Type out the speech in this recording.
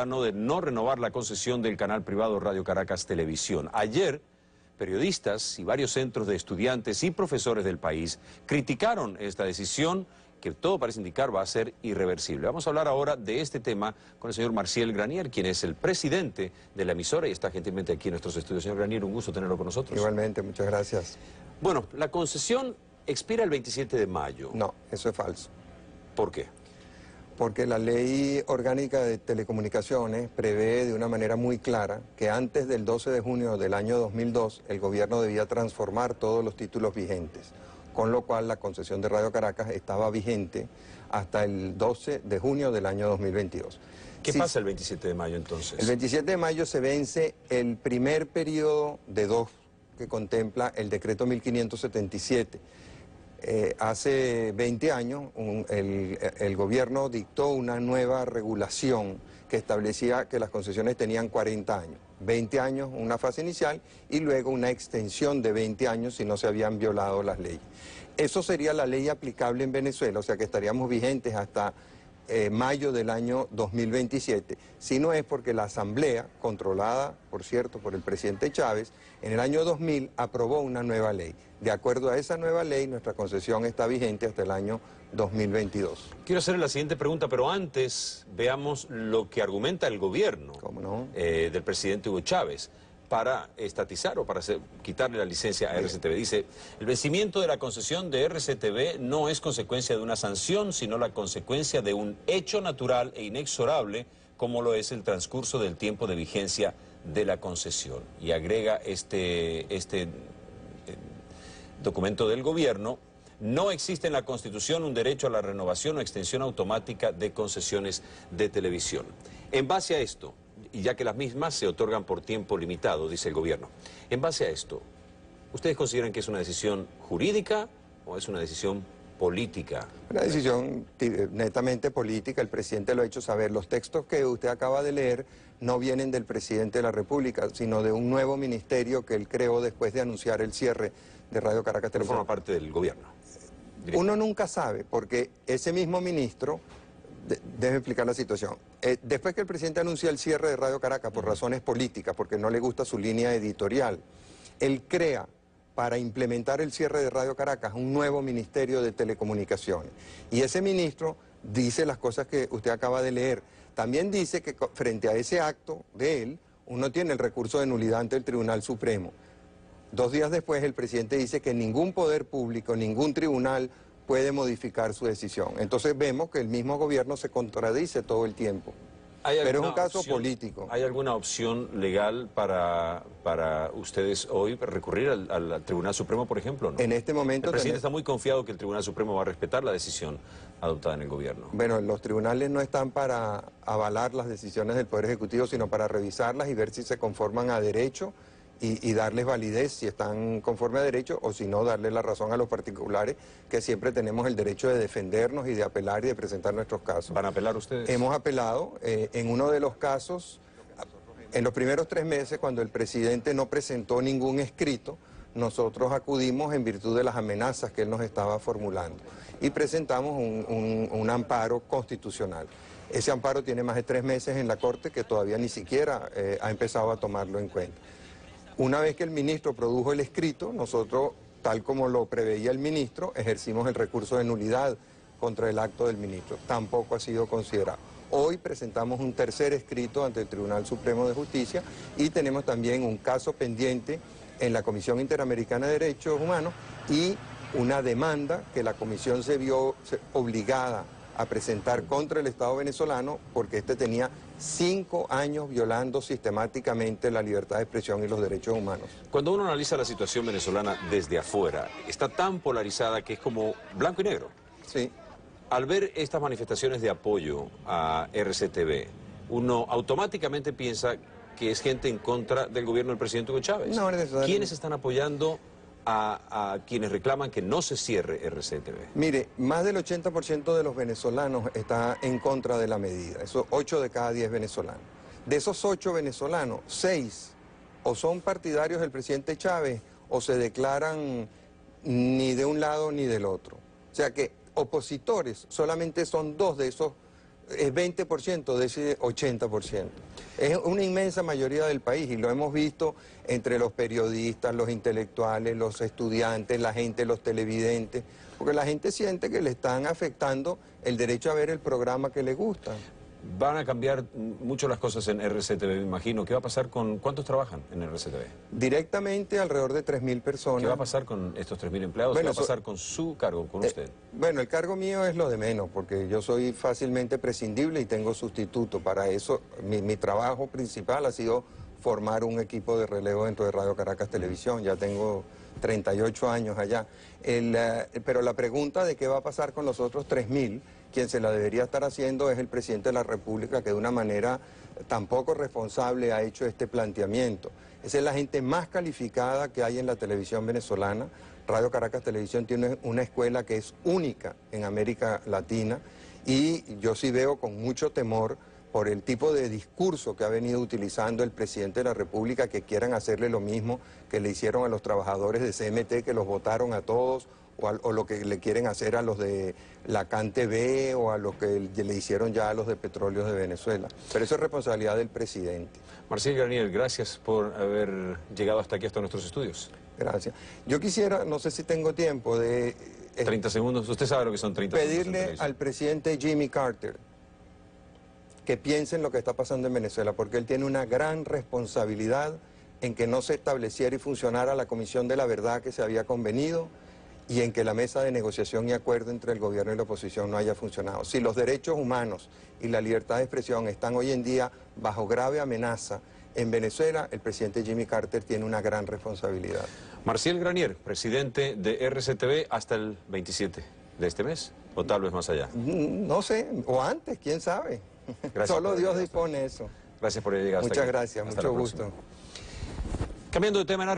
de no renovar la concesión del canal privado Radio Caracas Televisión. Ayer, periodistas y varios centros de estudiantes y profesores del país criticaron esta decisión que todo parece indicar va a ser irreversible. Vamos a hablar ahora de este tema con el señor Marciel Granier, quien es el presidente de la emisora y está gentilmente aquí en nuestros estudios. Señor Granier, un gusto tenerlo con nosotros. Igualmente, muchas gracias. Bueno, la concesión expira el 27 de mayo. No, eso es falso. ¿Por qué? Porque la Ley Orgánica de Telecomunicaciones prevé de una manera muy clara que antes del 12 de junio del año 2002 el gobierno debía transformar todos los títulos vigentes, con lo cual la concesión de Radio Caracas estaba vigente hasta el 12 de junio del año 2022. ¿Qué pasa el 27 de mayo entonces? El 27 de mayo se vence el primer periodo de dos que contempla el decreto 1577. Hace 20 años el gobierno dictó una nueva regulación que establecía que las concesiones tenían 40 años. 20 años una fase inicial y luego una extensión de 20 años si no se habían violado las leyes. Eso sería la ley aplicable en Venezuela, o sea que estaríamos vigentes hasta mayo del año 2027, si no es porque la Asamblea, controlada, por cierto, por el presidente Chávez, en el año 2000 aprobó una nueva ley. De acuerdo a esa nueva ley, nuestra concesión está vigente hasta el año 2022. Quiero hacerle la siguiente pregunta, pero antes veamos lo que argumenta el gobierno. ¿Cómo no? Del presidente Hugo Chávez para estatizar o para quitarle la licencia a RCTV. Dice, el vencimiento de la concesión de RCTV no es consecuencia de una sanción, sino la consecuencia de un hecho natural e inexorable, como lo es el transcurso del tiempo de vigencia de la concesión. Y agrega este documento del gobierno: no existe en la Constitución un derecho a la renovación o extensión automática de concesiones de televisión. En base a esto, y ya que las mismas se otorgan por tiempo limitado, dice el gobierno, en base a esto, ¿ustedes consideran que es una decisión jurídica o es una decisión política? Una decisión netamente política, el presidente lo ha hecho saber. Los textos que usted acaba de leer no vienen del presidente de la República, sino de un nuevo ministerio que él creó después de anunciar el cierre de Radio Caracas Televisión. Forma parte del gobierno. Uno nunca sabe, porque ese mismo ministro, déjeme explicar la situación, después que el presidente anuncia el cierre de Radio Caracas por razones políticas, porque no le gusta su línea editorial, él crea para implementar el cierre de Radio Caracas un nuevo ministerio de telecomunicaciones. Y ese ministro dice las cosas que usted acaba de leer. También dice que frente a ese acto de él, uno tiene el recurso de nulidad ante el Tribunal Supremo. 2 días después el presidente dice que ningún poder público, ningún tribunal puede modificar su decisión. Entonces vemos que el mismo gobierno se contradice todo el tiempo. Pero es un caso político. ¿Hay alguna opción legal para ustedes hoy recurrir al Tribunal Supremo, por ejemplo? ¿No? En este momento... El presidente está muy confiado que el Tribunal Supremo va a respetar la decisión adoptada en el gobierno. Bueno, los tribunales no están para avalar las decisiones del Poder Ejecutivo, sino para revisarlas y ver si se conforman a derecho y darles validez si están conforme a derecho, o si no, darle la razón a los particulares, que siempre tenemos el derecho de defendernos y de apelar y de presentar nuestros casos. ¿Van a apelar ustedes? Hemos apelado. En uno de los casos, en los primeros 3 meses, cuando el presidente no presentó ningún escrito, nosotros acudimos en virtud de las amenazas que él nos estaba formulando y presentamos un amparo constitucional. Ese amparo tiene más de 3 meses en la Corte, que todavía ni siquiera ha empezado a tomarlo en cuenta. Una vez que el ministro produjo el escrito, nosotros, tal como lo preveía el ministro, ejercimos el recurso de nulidad contra el acto del ministro. Tampoco ha sido considerado. Hoy presentamos un tercer escrito ante el Tribunal Supremo de Justicia y tenemos también un caso pendiente en la Comisión Interamericana de Derechos Humanos y una demanda que la Comisión se vio obligada a presentar contra el Estado venezolano porque este tenía 5 años violando sistemáticamente la libertad de expresión y los derechos humanos. Cuando uno analiza la situación venezolana desde afuera, está tan polarizada que es como blanco y negro. Sí. Al ver estas manifestaciones de apoyo a RCTV, uno automáticamente piensa que es gente en contra del gobierno del presidente Hugo Chávez. No, ¿Quiénes están apoyando a quienes reclaman que no se cierre RCTV? Mire, más del 80% de los venezolanos está en contra de la medida. Eso 8 de cada 10 venezolanos. De esos 8 venezolanos, 6 o son partidarios del presidente Chávez o se declaran ni de un lado ni del otro. O sea que opositores solamente son 2 de esos es 20% de ese 80%. Es una inmensa mayoría del país y lo hemos visto entre los periodistas, los intelectuales, los estudiantes, la gente, los televidentes, porque la gente siente que le están afectando el derecho a ver el programa que le gusta. Van a cambiar mucho las cosas en RCTV, me imagino. ¿Qué va a pasar con... ¿Cuántos trabajan en RCTV? Directamente alrededor de 3.000 personas. ¿Qué va a pasar con estos 3.000 empleados? Bueno, ¿Qué va a pasar con su cargo, con usted? Bueno, el cargo mío es lo de menos, porque yo soy fácilmente prescindible y tengo sustituto. Para eso, mi trabajo principal ha sido formar un equipo de relevo dentro de Radio Caracas Televisión. Ya tengo 38 años allá. Pero la pregunta de qué va a pasar con los otros 3.000, quien se la debería estar haciendo es el presidente de la República, que de una manera tan poco responsable ha hecho este planteamiento. Esa es la gente más calificada que hay en la televisión venezolana. Radio Caracas Televisión tiene una escuela que es única en América Latina y yo sí veo con mucho temor por el tipo de discurso que ha venido utilizando el presidente de la República, que quieran hacerle lo mismo que le hicieron a los trabajadores de CMT, que los votaron a todos, o lo que le quieren hacer a los de la CanTV o a los que le hicieron ya a los de Petróleos de Venezuela. Pero eso es responsabilidad del presidente. Marcial Granier, gracias por haber llegado hasta aquí, hasta nuestros estudios. Gracias. Yo quisiera, no sé si tengo tiempo, de... 30 segundos, usted sabe lo que son 30 segundos. Pedirle al presidente Jimmy Carter que piense en lo que está pasando en Venezuela, porque él tiene una gran responsabilidad en que no se estableciera y funcionara la Comisión de la Verdad que se había convenido y en que la mesa de negociación y acuerdo entre el gobierno y la oposición no haya funcionado. Si los derechos humanos y la libertad de expresión están hoy en día bajo grave amenaza en Venezuela, el presidente Jimmy Carter tiene una gran responsabilidad. Marcial Granier, presidente de RCTV hasta el 27 de este mes, o tal vez más allá. No sé, o antes, quién sabe. Gracias. Solo Dios dispone eso. Gracias por llegar hasta aquí. Muchas gracias, Hasta mucho la próxima. gusto. Cambiando de tema...